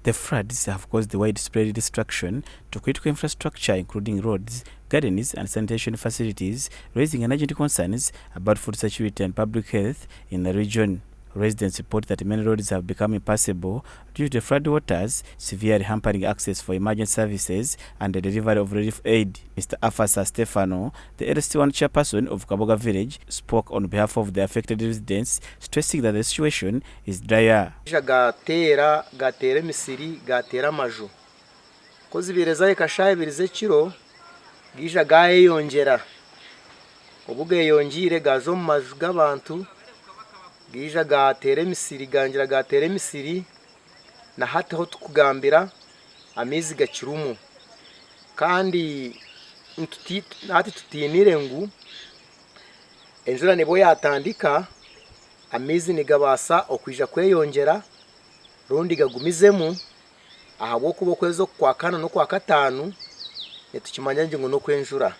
The floods have caused the widespread destruction to critical infrastructure including roads, gardens and sanitation facilities, raising urgent concerns about food security and public health in the region. Residents report that many roads have become impassable due to flood waters, severely hampering access for emergency services and the delivery of relief aid. Mr. Afasa Stefano, the LST1 chairperson of Kaboga village, spoke on behalf of the affected residents, stressing that the situation is dire. Gatera misiri gatera maju kozi bireza ikashaye birize kiro gisha gaye yongera obuge yongire gazo mu maju gabantu gisha gatere misiri gangira gatere misiri na hate ho tukugambira amizi gakirumu kandi nati tutinire ngu enjura nebo yatandika amizi nigabasa okwija kweyongera rundi gagumizemu ahabo kubokwezo kwa kana no kwa katanu netukimanya ngo no kwenjura.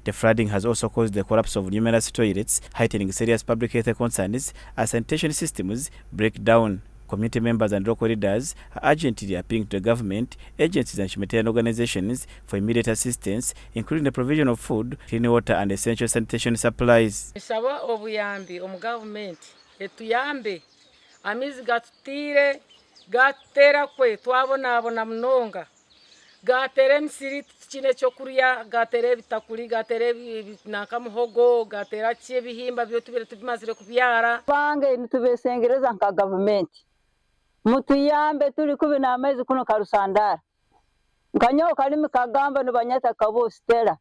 The flooding has also caused the collapse of numerous toilets, heightening serious public health concerns as sanitation systems break down. Community members and local leaders are urgently appealing to the government, agencies and humanitarian organizations for immediate assistance, including the provision of food, clean water and essential sanitation supplies. Isaba obuyambi government etuyambe amizi gatutire gatera kwe twabona mnonga gatere misiri kine cyo kuriya gatere bitakuri gatere nakamuhogo gatera cye bihimba byo tubire tubimazire kubyara bange nitubesengereza nka government mutuyambe turi kubina amezi kuno Karusandara nkanyo kalimi kagamba no banyata kabo stela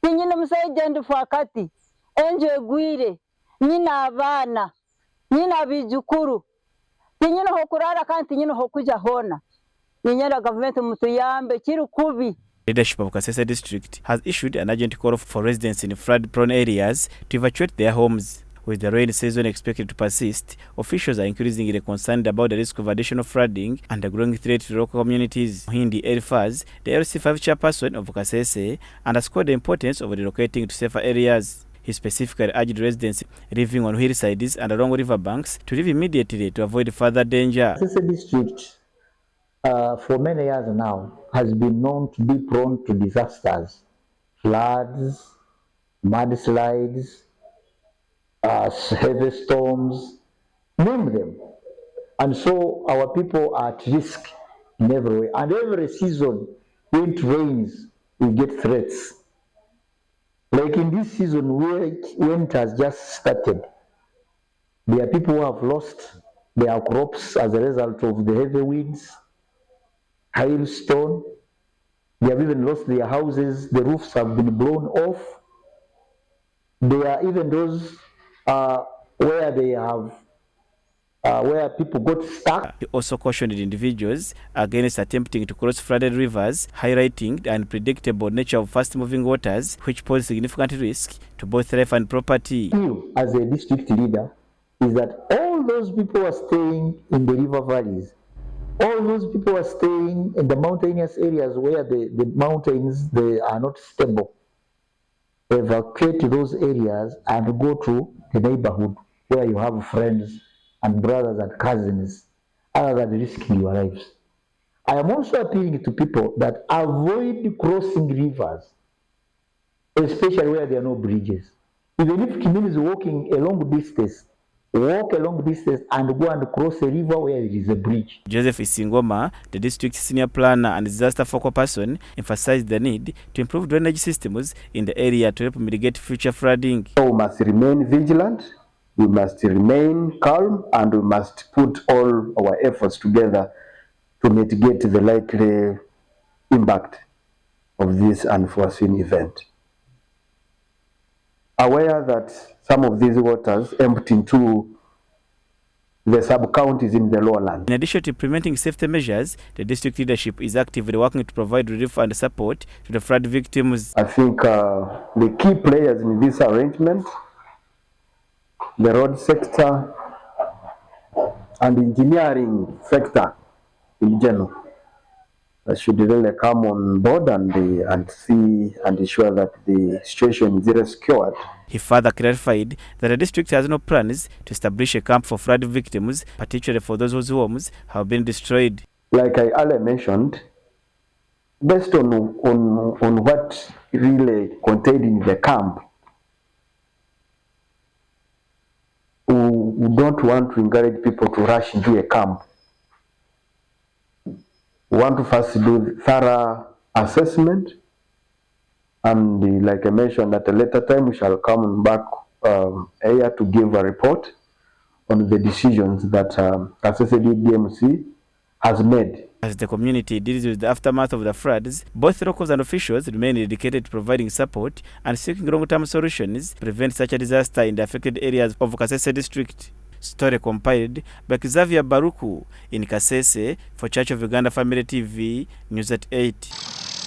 tinyine musayigende fakati enje gwire nyina abana nyina bijukuru tinyine ho kurara kandi tinyine ho kuja hona ninyera government mutuyambe kiri kubi. Leadership of Kasese District has issued an urgent call for residents in flood-prone areas to evacuate their homes. With the rain season expected to persist, officials are increasingly concerned about the risk of additional flooding and the growing threat to local communities. Hindi Elfaz, the LC5 chairperson of Kasese, underscored the importance of relocating to safer areas. He specifically urged residents living on hillsides and along riverbanks to leave immediately to avoid further danger. Kasese District, for many years now, has been known to be prone to disasters, floods, mudslides, heavy storms, name them. And so our are at risk in every way. And every season, when it rains, we get threats. Like in this season, when it has just started, there are people who have lost their crops as a result of the heavy winds, hailstone. They have even lost their houses. The roofs have been blown off. There are even those where they have where people got stuck. He also cautioned individuals against attempting to cross flooded rivers, highlighting the unpredictable nature of fast-moving waters, which pose significant risk to both life and property. As a district leader, is that all those people are staying in the river valleys. All those people are staying in the mountainous areas where the mountains they are not stable. Evacuate those areas and go to the neighborhood where you have friends and brothers and cousins, other than risking your lives. I am also appealing to people that avoid crossing rivers, especially where there are no bridges. Even if it means walking a long distance, walk a long distance and go and cross a river where there is a bridge. Joseph Isingoma, the district senior planner and disaster focal person, emphasized the need to improve drainage systems in the area to help mitigate future flooding. So we must remain vigilant, we must remain calm, and we must put all our efforts together to mitigate the likely impact of this unforeseen event. Aware that some of these waters empty into the sub-counties in the lowlands. In addition to implementing safety measures, the district leadership is actively working to provide relief and support to the flood victims. I think the key players in this arrangement, the road sector and the engineering sector in general, should really come on board and see and ensure that the situation is rescued. He further clarified that the district has no plans to establish a camp for flood victims, particularly for those whose homes have been destroyed. like I earlier mentioned, based on what really contained in the camp, we don't want to encourage people to rush into a camp. We want to first do thorough assessment, and like I mentioned, at a later time we shall come back here to give a report on the decisions that Kasese DMC has made. As the community deals with the aftermath of the floods, both locals and officials remain dedicated to providing support and seeking long-term solutions to prevent such a disaster in the affected areas of Kasese District. Story compiled by Xavier Baruku in Kasese for Church of Uganda Family TV, News at 8.